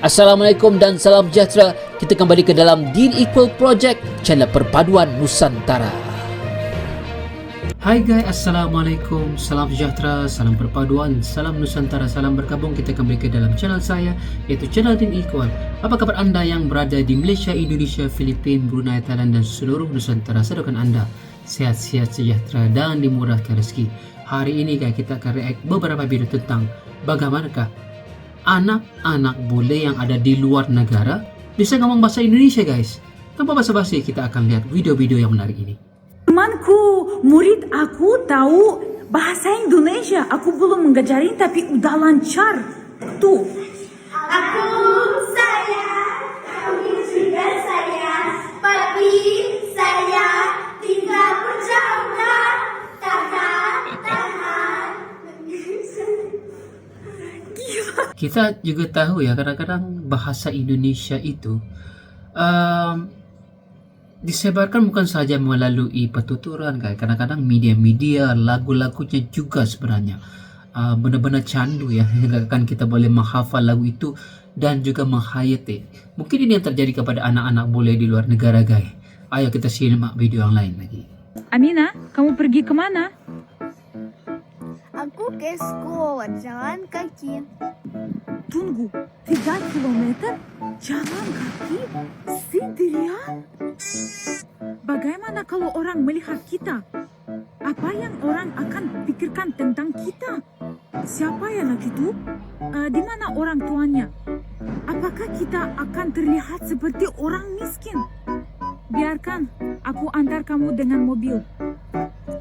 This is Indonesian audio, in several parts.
Assalamualaikum dan salam sejahtera. Kita kembali ke dalam Dean Equal Project, channel perpaduan Nusantara. Hai guys, Assalamualaikum, salam sejahtera, salam perpaduan, salam Nusantara, salam berkabung. Kita kembali ke dalam channel saya, iaitu channel Dean Equal. Apa kabar anda yang berada di Malaysia, Indonesia, Filipina, Brunei, Thailand dan seluruh Nusantara? Saya doakan anda sehat-sehat, sejahtera dan dimurahkan rezeki. Hari ini guys, kita akan react beberapa video tentang bagaimanakah anak-anak bule yang ada di luar negara bisa ngomong bahasa Indonesia guys. Tanpa basa-basi, kita akan lihat video-video yang menarik ini. Temanku, murid aku tahu bahasa Indonesia. Aku belum mengajarin tapi udah lancar. Tuh. Aku saya, kami juga saya, tapi saya tinggal berjauhan. Kita juga tahu ya, kadang-kadang bahasa Indonesia itu disebarkan bukan saja melalui petuturan, kadang-kadang media-media, lagu-lagunya juga sebenarnya benar-benar candu ya, hingga kan kita boleh menghafal lagu itu dan juga menghayati. Mungkin ini yang terjadi kepada anak-anak bule di luar negara guys. Ayo kita simak video yang lain lagi. Amina, kamu pergi kemana? Aku ke sekolah jalan kaki. Tunggu, 3 kilometer jalan kaki sendirian? Bagaimana kalau orang melihat kita? Apa yang orang akan pikirkan tentang kita? Siapa yang anak itu? Di mana orang tuanya? Apakah kita akan terlihat seperti orang miskin? Biarkan aku antar kamu dengan mobil.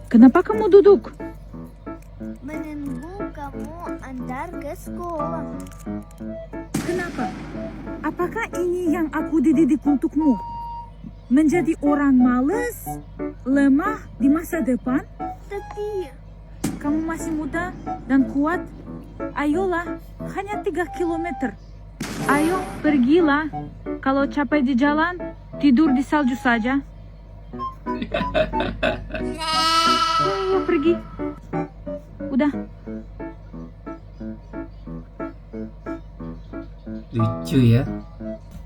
Kenapa kamu duduk? Menunggu kamu antar ke sekolah. Kenapa? Apakah ini yang aku dididik untukmu? Menjadi orang malas, lemah di masa depan? Tapi Kamu masih muda dan kuat. Ayolah, hanya 3 kilometer. Ayo, pergilah. Kalau capek di jalan, tidur di salju saja. Ayo, pergi. Udah. Lucu ya.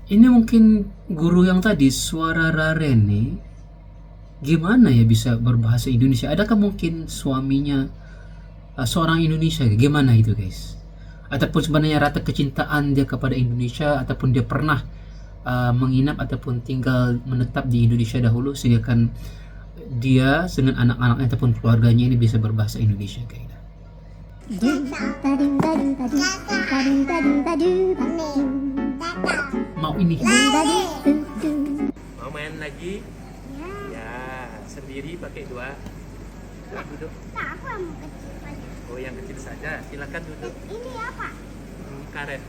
Ini mungkin guru yang tadi, suara Rarene, gimana ya bisa berbahasa Indonesia? Adakah mungkin suaminya seorang Indonesia? Gimana itu guys? Ataupun sebenarnya rata kecintaan dia kepada Indonesia, ataupun dia pernah menginap ataupun tinggal menetap di Indonesia dahulu, sehingga kan dia dengan anak-anaknya ataupun keluarganya ini bisa berbahasa Indonesia guys. Mau ini? Mau main lagi? Ya, sendiri pakai dua. Duduk. tak aku yang kecil aja. Oh, yang kecil saja. Silakan duduk. Ini apa? Karet,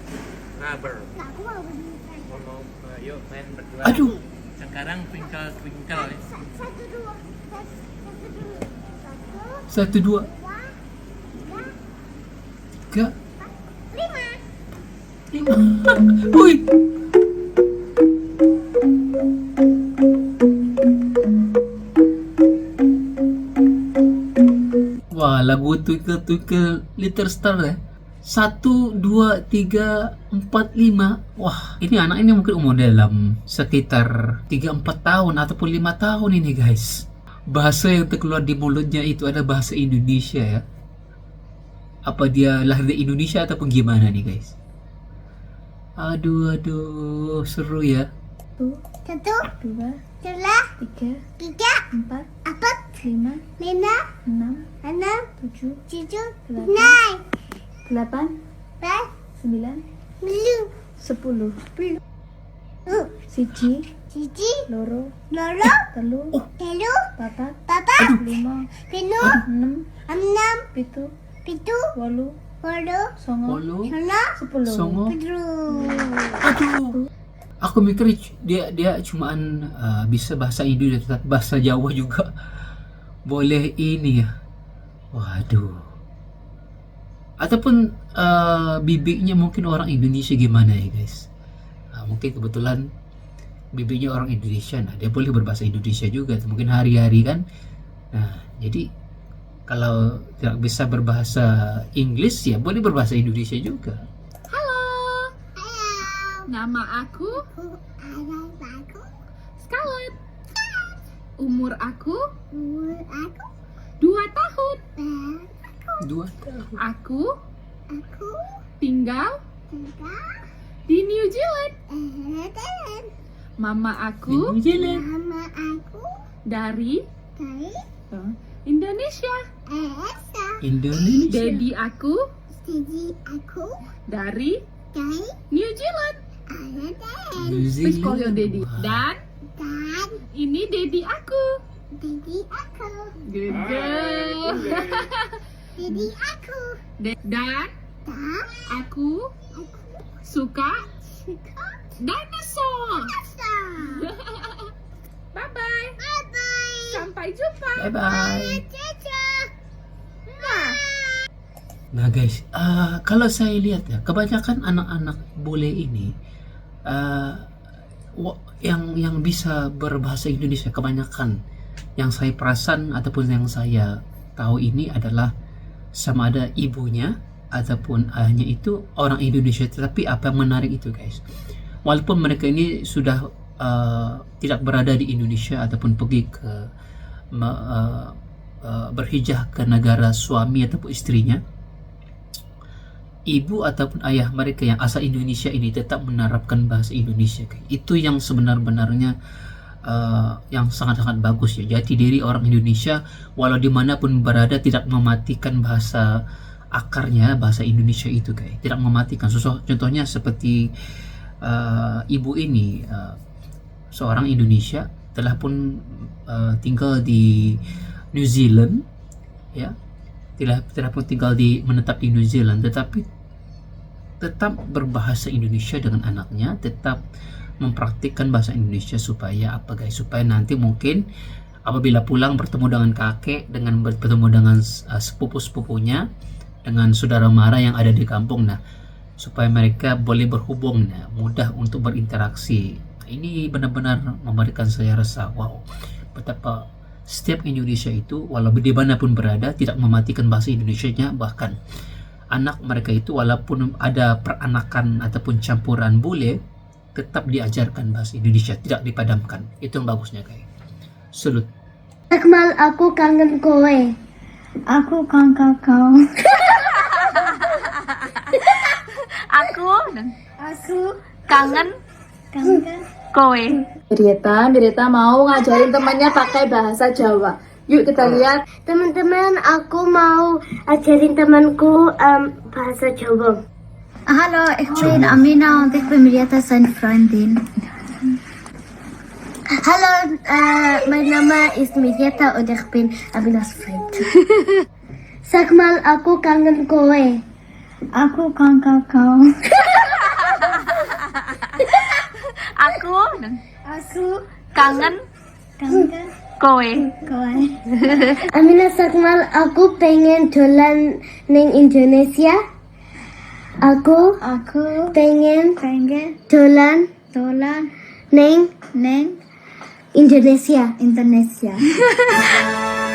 rubber. Tak aku mau begini. Mau, yuk main berdua. Aduh. Sekarang twinkle twinkle. Satu dua. Satu dulu. Satu. Satu, dua, Dua. tiga, Lima. lima. Wih. Wah, lagu Twinkle Twinkle Little Star ya. 1, 2, 3, 4, 5. Wah, ini anak ini mungkin umur dalam sekitar 3-4 tahun ataupun 5 tahun ini guys. Bahasa yang terkeluar di mulutnya itu ada bahasa Indonesia ya. Apa dia lahir di Indonesia ataupun gimana nih guys? Aduh, seru ya. Satu. Dua. Tiga. Empat. Lima. Enam. Tujuh. Delapan. Sembilan. Sepuluh. Siji. Loro. Telu. Papat. Lima. Enam. Pitu. Walu. Songo. Olo, Sepuluh. songo. Aduh. Aku mikir dia cuman bisa bahasa Indonesia, tetap bahasa Jawa juga boleh ini ya. Waduh. Ataupun bibiknya mungkin orang Indonesia gimana ya guys? Mungkin kebetulan bibiknya orang Indonesia, nah dia boleh berbahasa Indonesia juga. Mungkin hari-hari kan. Nah, jadi kalau tidak bisa berbahasa Inggris ya boleh berbahasa Indonesia juga. Halo. Nama aku Scarlett. Umur aku 2 tahun. Dua. Aku tinggal di New Zealand. Mama aku Jalan. dari Indonesia. Indonesia. Daddy aku dari New Zealand. New Please call your daddy. Wah. Dan ini daddy aku. Good girl. Dan aku suka dinosaur. Bye bye. Sampai jumpa. Bye bye. Nah. Nah guys, kalau saya lihat ya, kebanyakan anak-anak bule ini yang bisa berbahasa Indonesia, kebanyakan yang saya perasan ataupun yang saya tahu ini adalah sama ada ibunya ataupun ayahnya itu orang Indonesia. Tetapi apa yang menarik itu guys, walaupun mereka ini sudah tidak berada di Indonesia ataupun pergi ke berhijrah ke negara suami ataupun istrinya, ibu ataupun ayah mereka yang asal Indonesia ini tetap menerapkan bahasa Indonesia. Itu yang sebenar-benarnya yang sangat-sangat bagus ya. Jati diri orang Indonesia walau dimanapun berada tidak mematikan bahasa akarnya, bahasa Indonesia itu guys, tidak mematikan. Contohnya seperti ibu ini seorang Indonesia telah pun tinggal di New Zealand ya, telah pun tinggal menetap di New Zealand, tetapi tetap berbahasa Indonesia dengan anaknya, tetap mempraktikkan bahasa Indonesia supaya apa guys, supaya nanti mungkin apabila pulang bertemu dengan kakek, dengan bertemu dengan sepupu-sepupunya, dengan saudara mara yang ada di kampung, nah supaya mereka boleh berhubung, nah, mudah untuk berinteraksi. Ini benar-benar memberikan saya rasa wow, betapa setiap Indonesia itu walau dimanapun berada tidak mematikan bahasa Indonesianya. Bahkan anak mereka itu walaupun ada peranakan ataupun campuran bule, tetap diajarkan bahasa Indonesia, tidak dipadamkan. Itu yang bagusnya guys. Salut. Akmal, aku kangen kowe. Aku kangen kau. Aku kangen kowe. Mirita mau ngajarin temannya pakai bahasa Jawa. Yuk kita lihat. Teman-teman, aku mau ajarin temanku bahasa Jawa. Hallo, ich bin Amina und ich bin Mirjata seine Freundin. Hallo, mein Name ist Mirjata und ich bin Aminas Freund. Sag mal, aku kangen kowe. Aku kangen kau. Aku kangen kowe. Amina, sag mal, aku pengen dolan ning Indonesia. Aku pengen dolan ning Indonesia.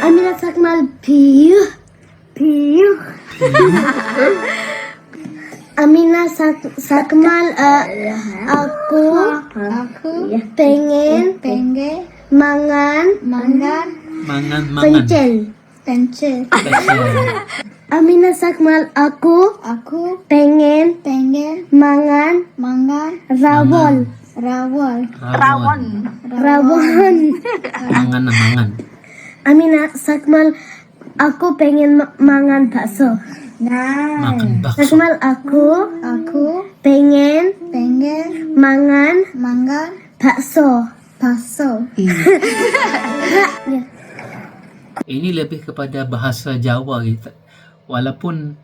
Amina, sag mal, piu. Amina, sag mal, aku pengen mangan pencil. Amina, sag mal, aku pengen mangan rawon. Mangan. Amina, sag mal, aku pengen mangan bakso. Makan Sag bakso. mal, aku pengen mangan bakso. Ini lebih kepada bahasa Jawa gitu. Walaupun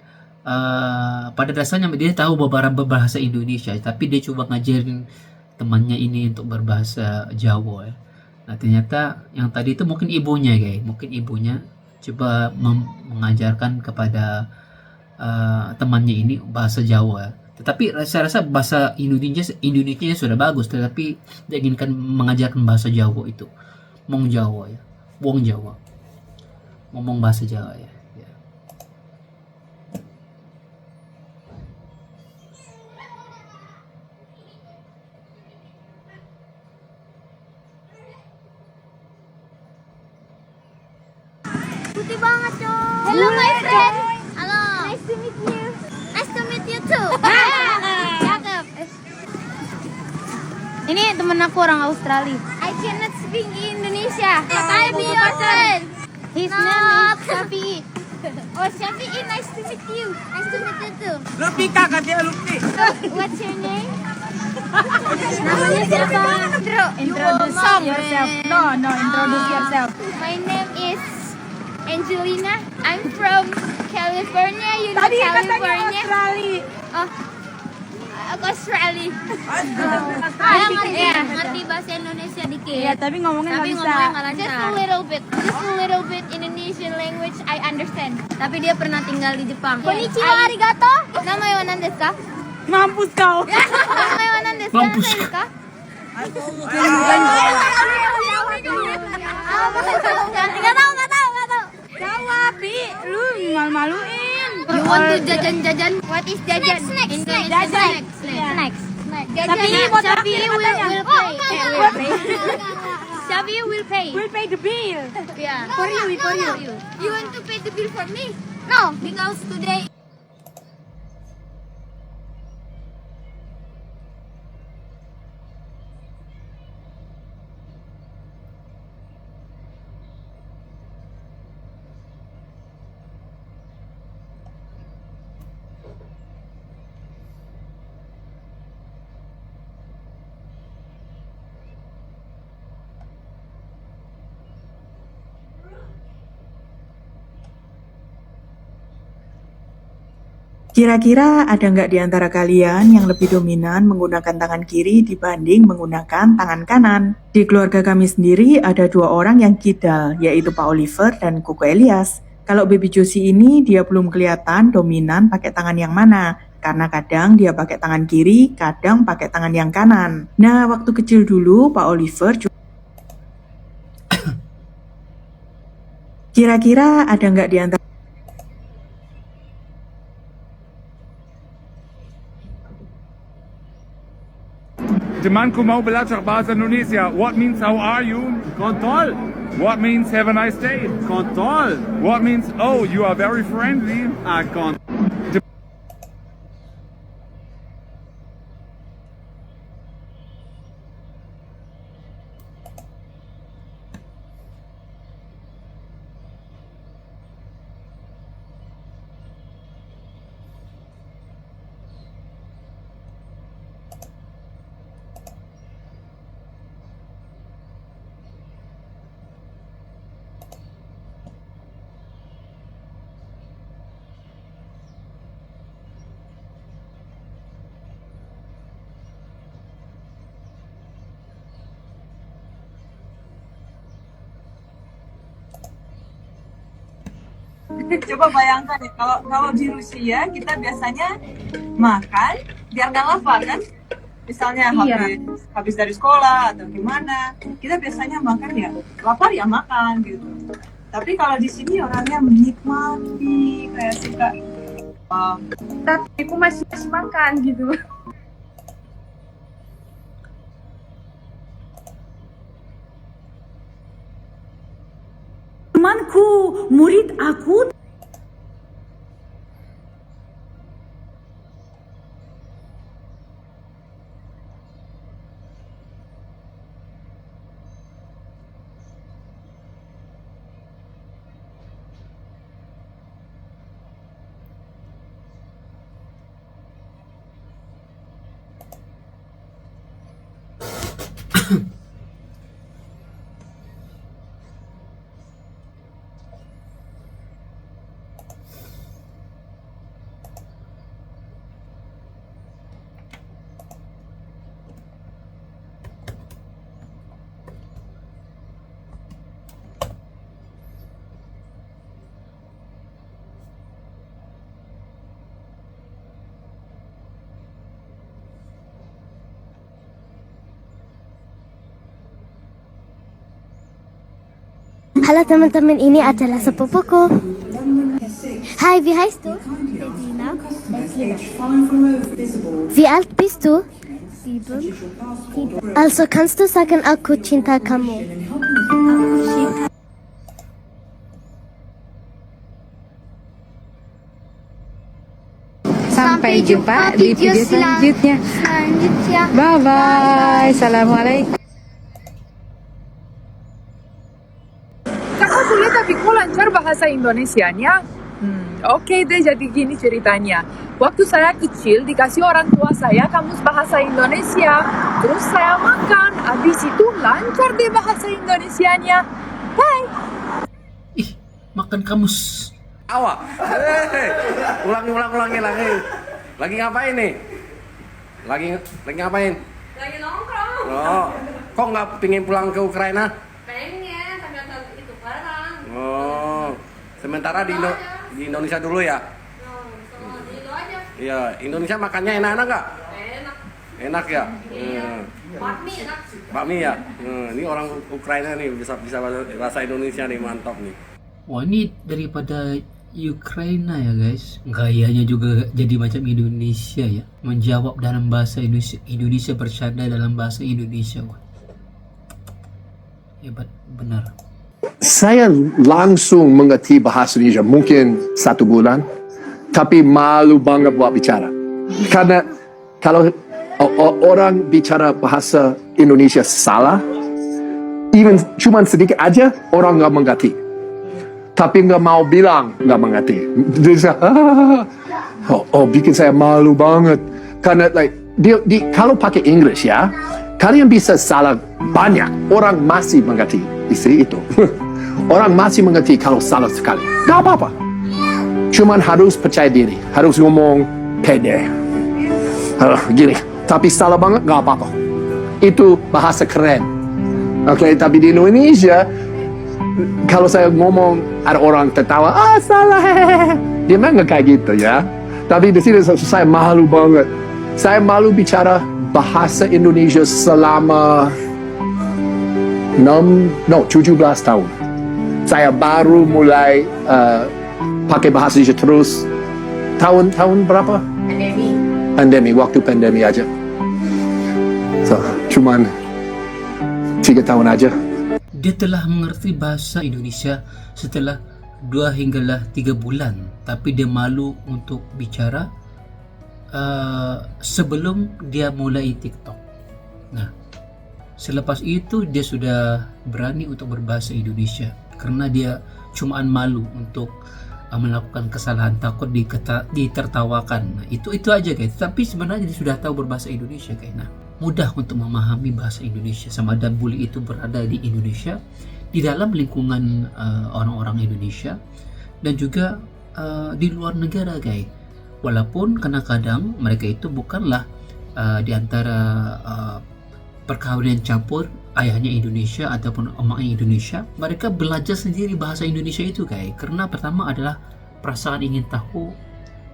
pada dasarnya dia tahu beberapa bahasa Indonesia, tapi dia coba ngajarin temannya ini untuk berbahasa Jawa ya. Nah ternyata yang tadi itu mungkin ibunya guys, mungkin ibunya coba mengajarkan kepada temannya ini bahasa Jawa. Tetapi saya rasa bahasa Indonesia sudah bagus, tetapi dia inginkan mengajarkan bahasa Jawa itu, Mong Jawa ya, Wong Jawa, ngomong bahasa Jawa ya. putih banget dong. Hello my friend. Halo. Nice to meet you. Nice to meet you too. Cakep. Ini temen aku orang Australia. I cannot speak Indonesia. I be your friend. His name is Shafi. Oh, Shafi'i, nice to meet you. Nice to meet you too. Lutfi kak, katanya Lutfi. What's your name? Namanya siapa? Introduce yourself. No, introduce yourself. My name is Angelina. I'm from California. You know Tadi katanya California? Australia. Oh, aku Australia. Ngerti bahasa Indonesia dikit. Ya, tapi ngomongnya nggak bisa. Just a little bit Indonesian language I understand. Tapi dia pernah tinggal di Jepang. Konnichiwa, arigato. Nama wa nan desu ka? Mampus kau. Nama wa nan desu ka? Mampus. Nggak tahu. Jawab, Bi. Lu malu-maluin. You want to jajan-jajan? What is jajan? Snacks. Tapi mau Shafi will pay. Shafi will pay. We'll pay the bill. Yeah. For you. You want to pay the bill for me? No, because today. Kira-kira ada nggak di antara kalian yang lebih dominan menggunakan tangan kiri dibanding menggunakan tangan kanan? Di keluarga kami sendiri ada dua orang yang kidal, yaitu Pak Oliver dan Koko Elias. Kalau Baby Josie ini dia belum kelihatan dominan pakai tangan yang mana, karena kadang dia pakai tangan kiri, kadang pakai tangan yang kanan. Nah, waktu kecil dulu Pak Oliver kira-kira ada nggak di antara Temanku mau belajar bahasa Indonesia. What means how are you? Kontol. What means have a nice day? Kontol. What means oh you are very friendly? Kontol. Coba bayangkan ya, kalau di Rusia kita biasanya makan biar nggak lapar kan? Misalnya habis dari sekolah atau gimana, kita biasanya makan ya lapar ya makan gitu. Tapi kalau di sini orangnya menikmati kayak suka. Tapi aku masih makan gitu. Temanku, murid aku. Halo teman-teman, ini adalah sepupuku. Hai, wie heißt du? Regina. Wie alt bist du? 7. Also kannst du sagen, aku cinta kamu? Sampai jumpa di video selanjutnya. Selanjutnya. Bye bye. Assalamualaikum. Kakak sulit tapi kok lancar bahasa Indonesianya? Oke deh, jadi gini ceritanya. Waktu saya kecil dikasih orang tua saya kamus bahasa Indonesia. Terus saya makan, habis itu lancar deh bahasa Indonesianya. Bye. Ih, makan kamus. Awak. Ulangi. Lagi ngapain nih? Lagi ngapain? Lagi nongkrong. Oh, kok nggak pingin pulang ke Ukraina? Pengen, tapi ada itu barang. Oh, sementara di Indonesia dulu ya? Itu aja. Iya, Indonesia makannya enak-enak nggak? Enak. Enak ya? Bakmi enak. Bakmi ya? Ini orang Ukraina nih bisa bahasa Indonesia nih, mantap nih. Wah, ini daripada Ukraina ya guys. Gayanya juga jadi macam Indonesia ya. Menjawab dalam bahasa Indonesia, bercanda dalam bahasa Indonesia. Wah. Hebat benar. Saya langsung mengerti bahasa Indonesia mungkin 1 bulan, tapi malu banget buat bicara. Karena kalau orang bicara bahasa Indonesia salah, even cuma sedikit aja orang nggak mengerti. Tapi nggak mau bilang nggak mengerti. Bikin saya malu banget. Karena kalau pakai English ya, kalian bisa salah banyak. Orang masih mengerti istri itu. Orang masih mengerti kalau salah sekali. Nggak apa-apa. Cuman harus percaya diri. Harus ngomong pede. Gini. Tapi salah banget nggak apa-apa. Itu bahasa keren. Oke, tapi di Indonesia, kalau saya ngomong ada orang tertawa, salah, dia memang kayak gitu ya. Tapi di sini saya malu banget. Saya malu bicara bahasa Indonesia selama 17 tahun. Saya baru mulai pakai bahasa Indonesia terus tahun berapa? Pandemi, waktu pandemi aja. So, cuman 3 tahun aja. Dia telah mengerti bahasa Indonesia setelah 2 hinggalah 3 bulan, tapi dia malu untuk bicara sebelum dia mulai TikTok. Nah, selepas itu dia sudah berani untuk berbahasa Indonesia karena dia cumaan malu untuk melakukan kesalahan, takut ditertawakan. Nah, itu aja guys. Tapi sebenarnya dia sudah tahu berbahasa Indonesia guys. Nah, mudah untuk memahami bahasa Indonesia. Sama ada bully itu berada di Indonesia, di dalam lingkungan orang-orang Indonesia, dan juga di luar negara guys. Walaupun kadang-kadang mereka itu bukanlah di antara perkawinan campur, ayahnya Indonesia ataupun emaknya Indonesia, mereka belajar sendiri bahasa Indonesia itu guys. Karena pertama adalah perasaan ingin tahu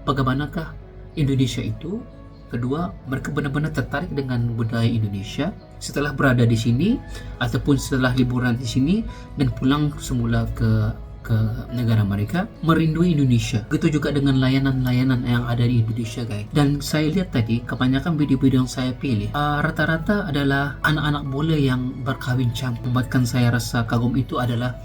bagaimanakah Indonesia itu. Kedua, mereka benar-benar tertarik dengan budaya Indonesia setelah berada di sini ataupun setelah liburan di sini dan pulang semula ke negara mereka, merindui Indonesia. Begitu juga dengan layanan-layanan yang ada di Indonesia guys. Dan saya lihat tadi kebanyakan video-video yang saya pilih rata-rata adalah anak-anak bule yang berkawin campur. Membuatkan saya rasa kagum itu adalah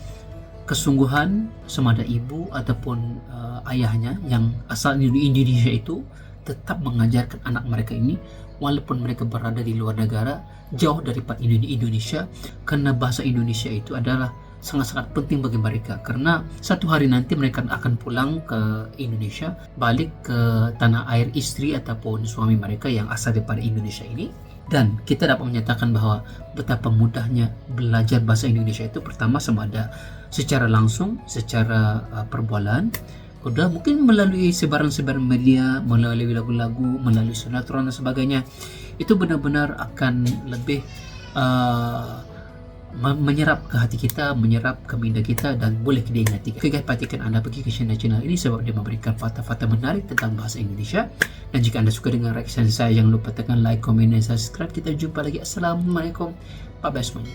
kesungguhan sama ada ibu ataupun ayahnya yang asal Indonesia itu tetap mengajarkan anak mereka ini walaupun mereka berada di luar negara, jauh daripada Indonesia, karena bahasa Indonesia itu adalah sangat-sangat penting bagi mereka. Karena satu hari nanti mereka akan pulang ke Indonesia, balik ke tanah air istri ataupun suami mereka yang asal daripada Indonesia ini. Dan kita dapat menyatakan bahwa betapa mudahnya belajar bahasa Indonesia itu, pertama sama ada secara langsung, secara perbualan. Udah mungkin melalui sebaran-sebaran media, melalui lagu-lagu, melalui sinetron dan sebagainya, itu benar-benar akan lebih menyerap ke hati kita, menyerap ke minda kita, dan boleh diingati. Oke guys, pastikan anda pergi ke channel ini sebab dia memberikan fakta-fakta menarik tentang bahasa Indonesia. Dan jika anda suka dengan reaction saya, jangan lupa tekan like, komen, dan subscribe. Kita jumpa lagi. Assalamualaikum, bye bye semuanya.